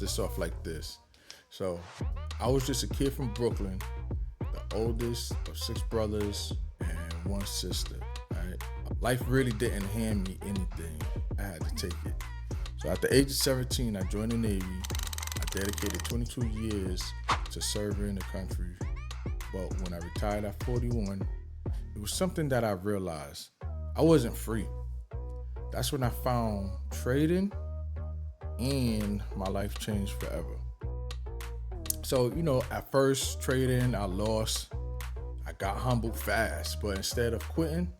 this off like this. So I was just a kid from Brooklyn, the oldest of 6 brothers and 1 sister. Right? Life really didn't hand me anything. I had to take it. So at the age of 17, I joined the Navy. I dedicated 22 years to serving the country. But when I retired at 41, it was something that I realized. I wasn't free. That's when I found trading, and my life changed forever. So, at first trading, I lost. I got humbled fast, but instead of quitting,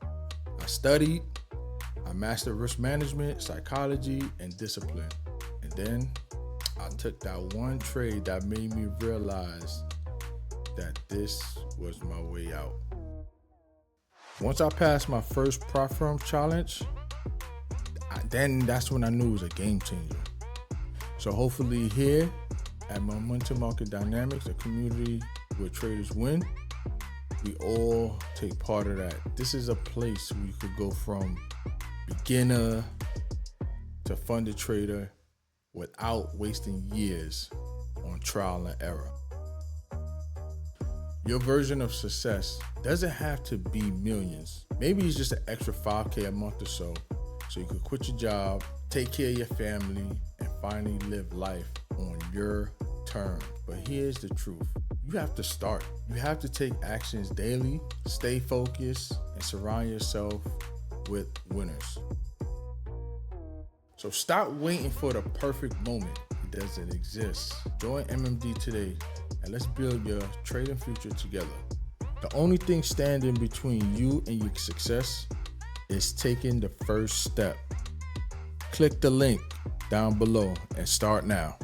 I studied. I mastered risk management, psychology, and discipline. And then I took that one trade that made me realize that this was my way out. Once I passed my first prop firm challenge, then that's when I knew it was a game changer. So hopefully here at Momentum Market Dynamics, a community where traders win, we all take part of that. This is a place where you could go from beginner to funded trader without wasting years on trial and error. Your version of success doesn't have to be millions. Maybe it's just an extra $5K a month or so you could quit your job, take care of your family, and finally live life on your terms. But here's the truth. You have to start. You have to take actions daily, stay focused, and surround yourself with winners. So stop waiting for the perfect moment. It doesn't exist. Join MMD today and let's build your trading future together. The only thing standing between you and your success is taking the first step. Click the link down below and start now.